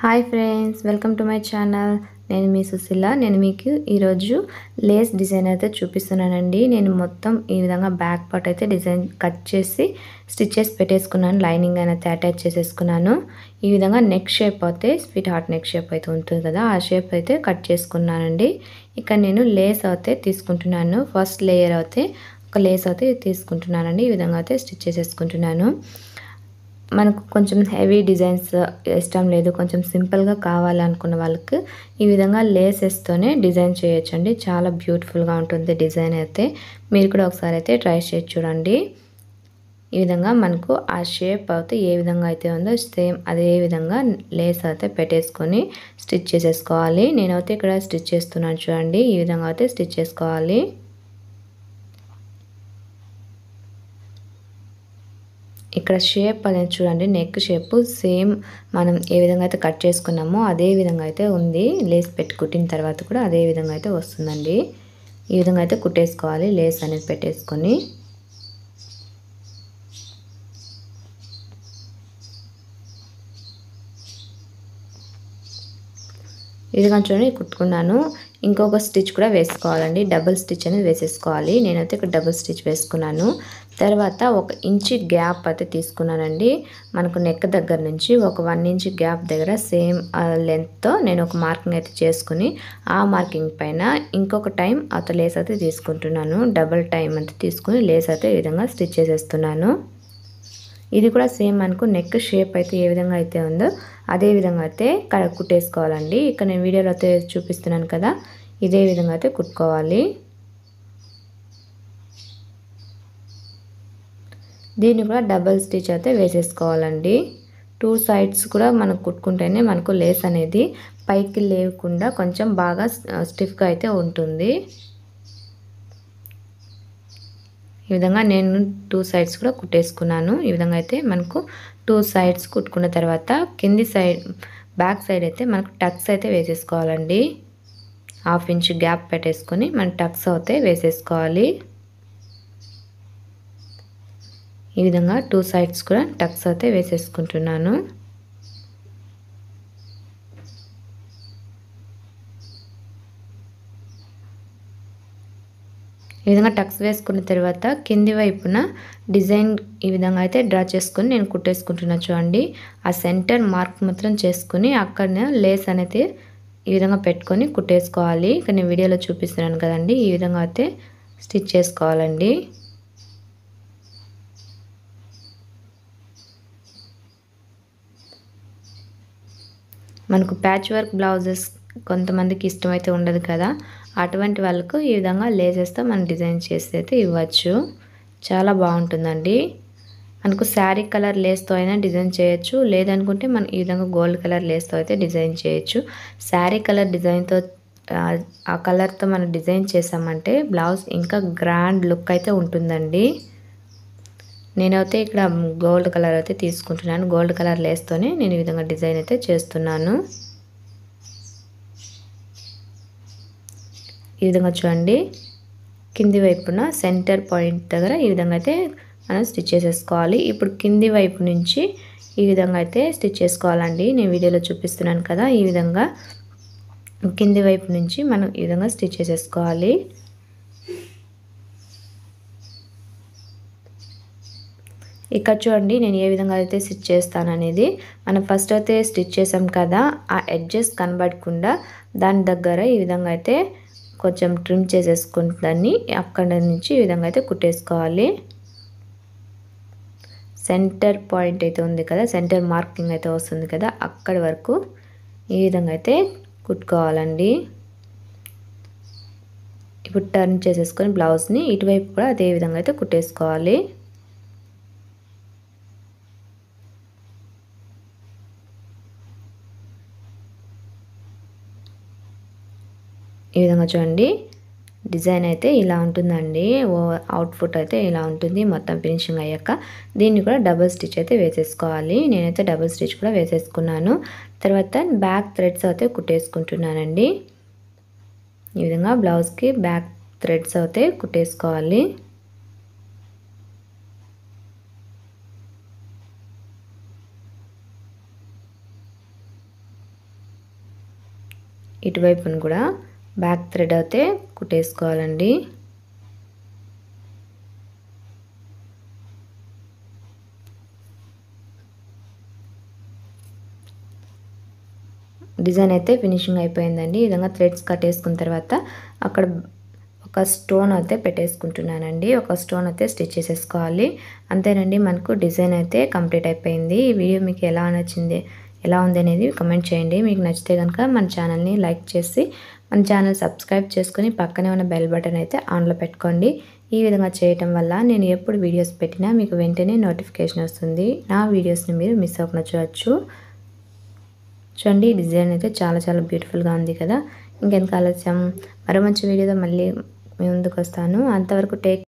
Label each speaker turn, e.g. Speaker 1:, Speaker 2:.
Speaker 1: Hi friends, welcome to my channel. నేను మీ సుశీల. నేను మీకు ఈరోజు లేస్ డిజైన్ అయితే చూపిస్తున్నానండి. నేను మొత్తం ఈ విధంగా బ్యాక్ పార్ట్ అయితే డిజైన్ కట్ చేసి స్టిచెస్ పెట్టేసుకున్నాను. లైనింగ్ అయితే అటాచ్ చేసేసుకున్నాను. ఈ విధంగా నెక్ షేప్ అయితే స్వీట్ హార్ట్ నెక్ షేప్ అయితే ఉంటుంది కదా, ఆ షేప్ అయితే కట్ చేసుకున్నానండి. ఇక్కడ నేను లేస్ అయితే తీసుకుంటున్నాను. ఫస్ట్ లేయర్ అయితే ఒక లేస్ అయితే తీసుకుంటున్నానండి. ఈ విధంగా అయితే స్టిచ్ చేసేసుకుంటున్నాను. మనకు కొంచెం హెవీ డిజైన్స్ ఇష్టం లేదు, కొంచెం సింపుల్గా కావాలనుకున్న వాళ్ళకి ఈ విధంగా లేసెస్తోనే డిజైన్ చేయొచ్చండి. చాలా బ్యూటిఫుల్గా ఉంటుంది డిజైన్ అయితే. మీరు కూడా ఒకసారి అయితే ట్రై చేసి చూడండి. ఈ విధంగా మనకు ఆ షేప్ అయితే ఏ విధంగా అయితే ఉందో సేమ్ అదే విధంగా లేస్ అయితే పెట్టేసుకొని స్టిచ్ చేసేసుకోవాలి. నేనైతే ఇక్కడ స్టిచ్ చేస్తున్నాను చూడండి. ఈ విధంగా అయితే స్టిచ్ చేసుకోవాలి. ఇక్కడ షేప్ అనేది చూడండి, నెక్ షేప్ సేమ్ మనం ఏ విధంగా అయితే కట్ చేసుకున్నామో అదే విధంగా అయితే ఉంది. లేస్ పెట్టి కుట్టిన తర్వాత కూడా అదే విధంగా అయితే వస్తుందండి. ఈ విధంగా అయితే కుట్టేసుకోవాలి లేస్ అనేది పెట్టేసుకొని. ఈ విధంగా చూడండి కుట్టుకున్నాను. ఇంకొక స్టిచ్ కూడా వేసుకోవాలండి. డబుల్ స్టిచ్ అనేది వేసేసుకోవాలి. నేనైతే ఇక్కడ డబుల్ స్టిచ్ వేసుకున్నాను. తర్వాత 1 ఇంచ్ గ్యాప్ అయితే తీసుకున్నానండి. మనకు నెక్ దగ్గర నుంచి ఒక 1 ఇంచ్ గ్యాప్ దగ్గర సేమ్ లెంత్తో నేను ఒక మార్కింగ్ అయితే చేసుకుని ఆ మార్కింగ్ పైన ఇంకొక టైం అత లేస్ అయితే తీసుకుంటున్నాను. డబుల్ టైం అయితే తీసుకుని లేస్ అయితే ఈ విధంగా స్టిచ్ చేసేస్తున్నాను. ఇది కూడా సేమ్ మనకు నెక్ షేప్ అయితే ఏ విధంగా అయితే ఉందో అదే విధంగా అయితే కుట్టేసుకోవాలండి. ఇక్కడ నేను వీడియోలో అయితే చూపిస్తున్నాను కదా, ఇదే విధంగా అయితే కుట్టుకోవాలి. దీన్ని కూడా డబుల్ స్టిచ్ అయితే వేసేసుకోవాలండి. 2 సైడ్స్ కూడా మనం కుట్టుకుంటేనే మనకు లేస్ అనేది పైకి లేకుండా కొంచెం బాగా స్టిఫ్గా అయితే ఉంటుంది. ఈ విధంగా నేను 2 సైడ్స్ కూడా కుట్టేసుకున్నాను. ఈ విధంగా అయితే మనకు 2 సైడ్స్ కుట్టుకున్న తర్వాత కింది సైడ్ బ్యాక్ సైడ్ అయితే మనకు టక్స్ అయితే వేసేసుకోవాలండి. 1/2 ఇంచ్ గ్యాప్ పెట్టేసుకొని మనం టక్స్ అయితే వేసేసుకోవాలి. ఈ విధంగా 2 సైడ్స్ కూడా టక్స్ అయితే వేసేసుకుంటున్నాను. ఈ విధంగా టక్స్ వేసుకున్న తర్వాత కింది వైపున డిజైన్ ఈ విధంగా అయితే డ్రా చేసుకొని నేను కుట్టేసుకుంటున్నా చూడండి. ఆ సెంటర్ మార్క్ మాత్రం చేసుకుని అక్కడనే లేస్ అనేది ఈ విధంగా పెట్టుకొని కుట్టేసుకోవాలి. ఇక్కడ నేను వీడియోలో చూపిస్తున్నాను కదండి, ఈ విధంగా అయితే స్టిచ్ చేసుకోవాలండి. మనకు ప్యాచ్ వర్క్ బ్లౌజెస్ కొంతమందికి ఇష్టమైతే ఉండదు కదా, అటువంటి వాళ్ళకు ఈ విధంగా లేసెస్తో మనం డిజైన్ చేసి అయితే ఇవ్వచ్చు. చాలా బాగుంటుందండి. మనకు శారీ కలర్ లేస్తో అయినా డిజైన్ చేయొచ్చు, లేదనుకుంటే మనం ఈ విధంగా గోల్డ్ కలర్ లేస్తో అయితే డిజైన్ చేయొచ్చు. శారీ కలర్ డిజైన్తో ఆ కలర్తో మనం డిజైన్ చేసామంటే బ్లౌజ్ ఇంకా గ్రాండ్ లుక్ అయితే ఉంటుందండి. నేనైతే ఇక్కడ గోల్డ్ కలర్ అయితే తీసుకుంటున్నాను. గోల్డ్ కలర్ లేస్తోనే నేను ఈ విధంగా డిజైన్ అయితే చేస్తున్నాను. ఈ విధంగా చూడండి, కింది వైపున సెంటర్ పాయింట్ దగ్గర ఈ విధంగా అయితే మనం స్టిచ్ చేసేసుకోవాలి. ఇప్పుడు కింది వైపు నుంచి ఈ విధంగా అయితే స్టిచ్ చేసుకోవాలండి. నేను వీడియోలో చూపిస్తున్నాను కదా, ఈ విధంగా కింది వైపు నుంచి మనం ఈ విధంగా స్టిచ్ చేసేసుకోవాలి. ఇక్కడ చూడండి నేను ఏ విధంగా అయితే స్టిచ్ చేస్తాను అనేది. మనం ఫస్ట్ అయితే స్టిచ్ చేసాం కదా, ఆ ఎడ్జెస్ కనబడకుండా దాని దగ్గర ఈ విధంగా అయితే కొంచెం ట్రిమ్ చేసేసుకుంటాన్ని అక్కడ నుంచి ఈ విధంగా అయితే కుట్టేసుకోవాలి. సెంటర్ పాయింట్ అయితే ఉంది కదా, సెంటర్ మార్కింగ్ అయితే వస్తుంది కదా, అక్కడి వరకు ఈ విధంగా అయితే కుట్టుకోవాలండి. ఇప్పుడు టర్న్ చేసేసుకొని బ్లౌజ్ని ఇటువైపు కూడా అదే విధంగా అయితే కుట్టేసుకోవాలి. ఈ విధంగా చూడండి, డిజైన్ అయితే ఇలా ఉంటుందండి. అవుట్పుట్ అయితే ఇలా ఉంటుంది మొత్తం ఫినిషింగ్ అయ్యాక. దీన్ని కూడా డబుల్ స్టిచ్ అయితే వేసేసుకోవాలి. నేనైతే డబుల్ స్టిచ్ కూడా వేసేసుకున్నాను. తర్వాత బ్యాక్ థ్రెడ్స్ అయితే కుట్టేసుకుంటున్నానండి. ఈ విధంగా బ్లౌజ్కి బ్యాక్ థ్రెడ్స్ అయితే కుట్టేసుకోవాలి. ఇటువైపును కూడా బ్యాక్ థ్రెడ్ అయితే కుట్టేసుకోవాలండి. డిజైన్ అయితే ఫినిషింగ్ అయిపోయిందండి. ఈ విధంగా థ్రెడ్స్ కట్టేసుకున్న తర్వాత అక్కడ ఒక స్టోన్ అయితే పెట్టేసుకుంటున్నానండి. ఒక స్టోన్ అయితే స్టిచ్ చేసేసుకోవాలి. అంతేనండి, మనకు డిజైన్ అయితే కంప్లీట్ అయిపోయింది. ఈ వీడియో మీకు ఎలా నచ్చింది, ఎలా ఉంది అనేది కమెంట్ చేయండి. మీకు నచ్చితే కనుక మన ఛానల్ని లైక్ చేసి మన ఛానల్ సబ్స్క్రైబ్ చేసుకుని పక్కనే ఉన్న బెల్ బటన్ అయితే ఆన్లో పెట్టుకోండి. ఈ విధంగా చేయటం వల్ల నేను ఎప్పుడు వీడియోస్ పెట్టినా మీకు వెంటనే నోటిఫికేషన్ వస్తుంది. నా వీడియోస్ని మీరు మిస్ అవ్వకుండా చూడొచ్చు. చూడండి, డిజైన్ అయితే చాలా చాలా బ్యూటిఫుల్గా ఉంది కదా. ఇంకెందుకు ఆలస్యం, మరో మంచి వీడియోతో మళ్ళీ మీ ముందుకు వస్తాను. అంతవరకు టేక్